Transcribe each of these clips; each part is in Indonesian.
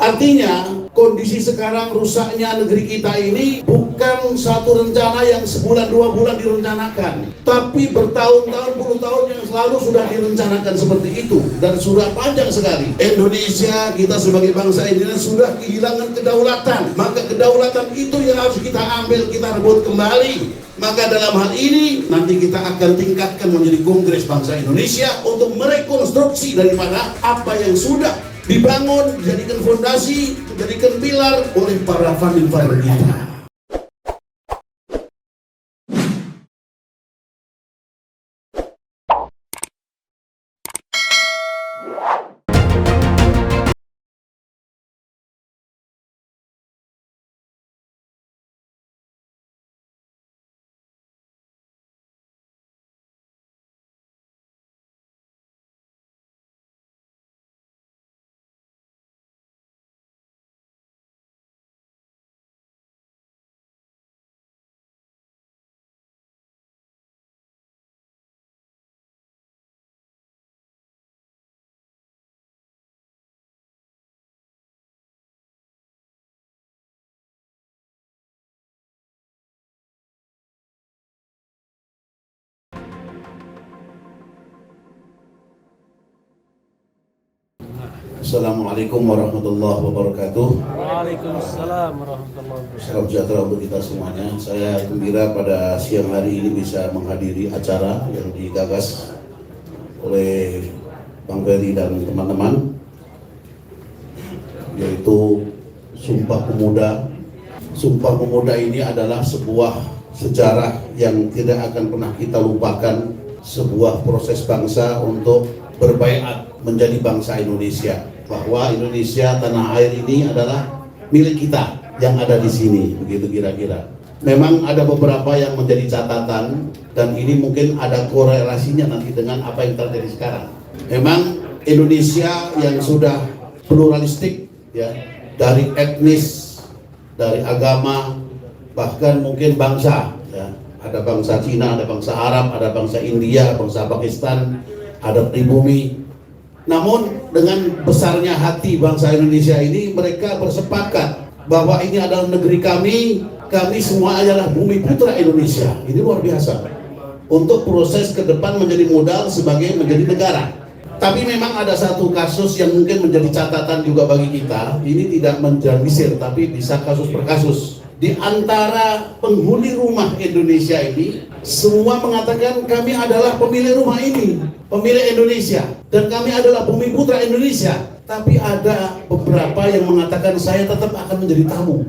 Artinya, kondisi sekarang rusaknya negeri kita ini bukan satu rencana yang sebulan dua bulan direncanakan, tapi bertahun-tahun, puluh tahun yang selalu sudah direncanakan seperti itu, dan sudah panjang sekali. Indonesia, kita sebagai bangsa Indonesia sudah kehilangan kedaulatan, maka kedaulatan itu yang harus kita ambil, kita rebut kembali. Maka dalam hal ini nanti kita akan tingkatkan menjadi Kongres Bangsa Indonesia untuk merekonstruksi daripada apa yang sudah dibangun, dijadikan fondasi, dijadikan pilar oleh para founding father kita. Assalamualaikum warahmatullahi wabarakatuh. Waalaikumsalam warahmatullahi wabarakatuh. Salam sejahtera untuk kita semuanya. Saya gembira pada siang hari ini bisa menghadiri acara yang digagas oleh Bang Ferry dan teman-teman, yaitu Sumpah Pemuda. Sumpah Pemuda ini adalah sebuah sejarah yang tidak akan pernah kita lupakan, sebuah proses bangsa untuk berbaiat menjadi bangsa Indonesia, bahwa Indonesia tanah air ini adalah milik kita yang ada di sini, begitu kira-kira. Memang ada beberapa yang menjadi catatan, dan ini mungkin ada korelasinya nanti dengan apa yang terjadi sekarang. Memang Indonesia yang sudah pluralistik, ya, dari etnis, dari agama, bahkan mungkin bangsa, ya. Ada bangsa Cina, ada bangsa Arab, ada bangsa India, bangsa Pakistan, ada pribumi. Namun dengan besarnya hati bangsa Indonesia ini, mereka bersepakat bahwa ini adalah negeri kami semua adalah bumi putra Indonesia. Ini luar biasa untuk proses ke depan menjadi modal sebagai menjadi negara. Tapi memang ada satu kasus yang mungkin menjadi catatan juga bagi kita. Ini tidak menjernalisir, tapi bisa kasus per kasus. Di antara penghuni rumah Indonesia ini, semua mengatakan kami adalah pemilik rumah ini, pemilik Indonesia, dan kami adalah bumi putra Indonesia. Tapi ada beberapa yang mengatakan saya tetap akan menjadi tamu,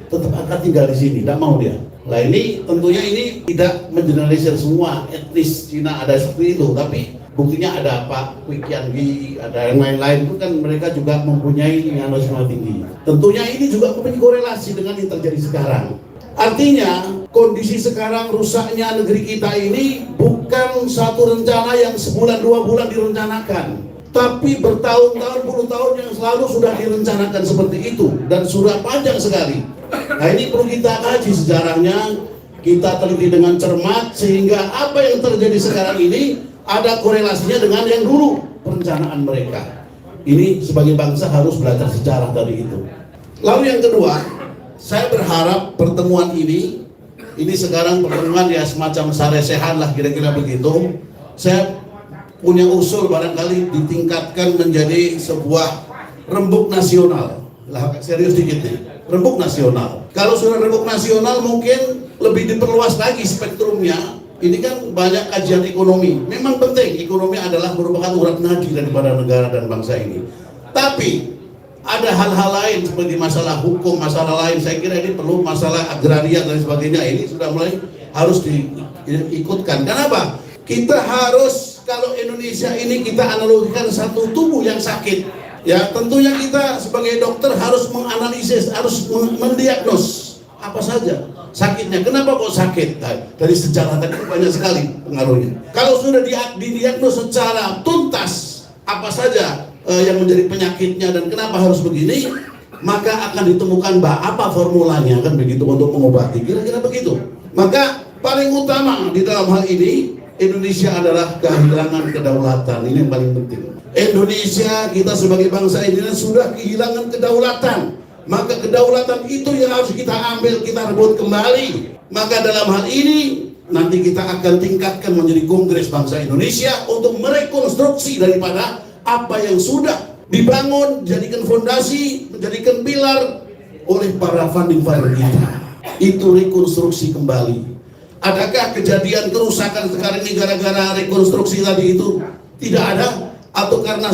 tetap akan tinggal di sini, tidak mau dia. Nah ini tentunya ini tidak mengeneralisir semua etnis Cina ada seperti itu, tapi buktinya ada Pak Wei Qiangi, ada yang lain-lain, itu kan mereka juga mempunyai nasional tinggi. Tentunya ini juga mempunyai korelasi dengan yang terjadi sekarang. Artinya kondisi sekarang rusaknya negeri kita ini bukan satu rencana yang sebulan dua bulan direncanakan, tapi bertahun-tahun, puluh tahun yang selalu sudah direncanakan seperti itu, dan sudah panjang sekali. Nah ini perlu kita kaji sejarahnya, kita teliti dengan cermat, sehingga apa yang terjadi sekarang ini ada korelasinya dengan yang dulu perencanaan mereka. Ini sebagai bangsa harus belajar sejarah dari itu. Lalu yang kedua, saya berharap pertemuan ini sekarang pertemuan ya semacam saresehan lah kira-kira begitu. Saya punya usul barangkali ditingkatkan menjadi sebuah rembuk nasional. Lah serius dikit nih, rembuk nasional. Kalau sudah rembuk nasional mungkin lebih diperluas lagi spektrumnya. Ini kan banyak kajian ekonomi. Memang penting, ekonomi adalah merupakan urat nadi daripada negara dan bangsa ini. Tapi ada hal-hal lain seperti masalah hukum, masalah lain. Saya kira ini perlu masalah agraria dan sebagainya. Ini sudah mulai harus diikutkan. Kenapa? Kita harus, kalau Indonesia ini kita analogikan satu tubuh yang sakit, ya tentunya kita sebagai dokter harus menganalisis, harus mendiagnos apa saja sakitnya. Kenapa kok sakit? Nah, dari sejarah tadi banyak sekali pengaruhnya. Kalau sudah didiagnos secara tuntas apa saja yang menjadi penyakitnya dan kenapa harus begini, maka akan ditemukan apa formulanya, kan begitu, untuk mengobati. Kira-kira begitu. Maka paling utama di dalam hal ini, Indonesia adalah kehilangan kedaulatan. Ini yang paling penting. Indonesia, kita sebagai bangsa Indonesia sudah kehilangan kedaulatan. Maka kedaulatan itu yang harus kita ambil, kita rebut kembali. Maka dalam hal ini nanti kita akan tingkatkan menjadi Kongres Bangsa Indonesia untuk merekonstruksi daripada apa yang sudah dibangun, jadikan fondasi, menjadikan pilar oleh para founding father kita. Itu rekonstruksi kembali. Adakah kejadian kerusakan sekarang ini gara-gara rekonstruksi tadi itu? Tidak ada. Atau karena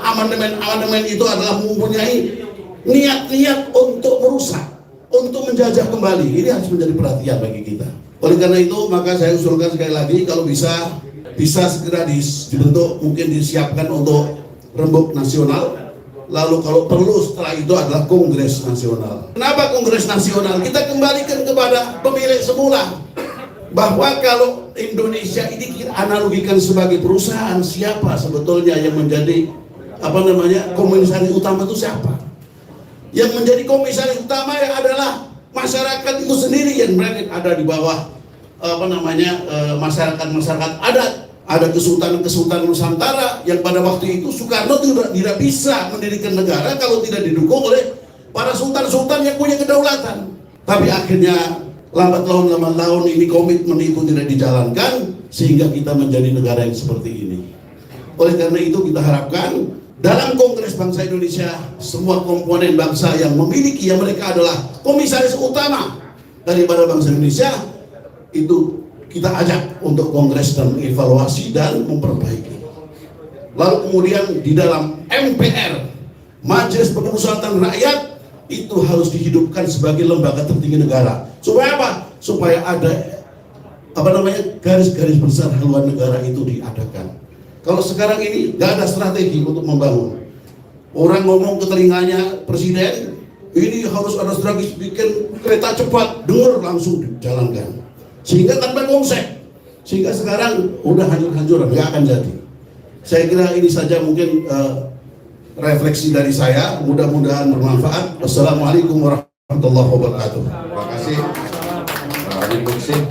amandemen itu adalah mempunyai niat-niat untuk merusak, untuk menjajah kembali. Ini harus menjadi perhatian bagi kita. Oleh karena itu, maka saya usulkan sekali lagi, kalau bisa segera dibentuk, mungkin disiapkan untuk rembuk nasional. Lalu kalau perlu setelah itu adalah Kongres Nasional. Kenapa Kongres Nasional? Kita kembalikan kepada pemilik semula. Bahwa kalau Indonesia ini kita analogikan sebagai perusahaan, siapa sebetulnya yang menjadi komisaris utama itu siapa? Yang menjadi komisaris utama yang adalah masyarakat itu sendiri, yang mereka ada di bawah masyarakat adat. Ada Kesultanan Nusantara yang pada waktu itu Soekarno tidak bisa mendirikan negara kalau tidak didukung oleh para sultan-sultan yang punya kedaulatan. Tapi akhirnya lambat laun ini komitmen itu tidak dijalankan sehingga kita menjadi negara yang seperti ini. Oleh karena itu kita harapkan dalam Kongres Bangsa Indonesia semua komponen bangsa yang memiliki, yang mereka adalah komisaris utama daripada bangsa Indonesia, itu kita ajak untuk kongres dan mengevaluasi dan memperbaiki. Lalu kemudian di dalam MPR, Majelis Permusyawaratan Rakyat, itu harus dihidupkan sebagai lembaga tertinggi negara. Supaya apa? Supaya ada garis-garis besar haluan negara itu diadakan. Kalau sekarang ini nggak ada strategi untuk membangun. Orang ngomong ke telinganya presiden, ini harus ada strategi bikin kereta cepat, dengar langsung dijalankan. Sehingga tanpa konsep, sehingga sekarang udah hancur-hancuran, nggak akan jadi. Saya kira ini saja mungkin refleksi dari saya, mudah-mudahan bermanfaat. Wassalamualaikum warahmatullahi wabarakatuh. Terima kasih Pak Habib Muhsin.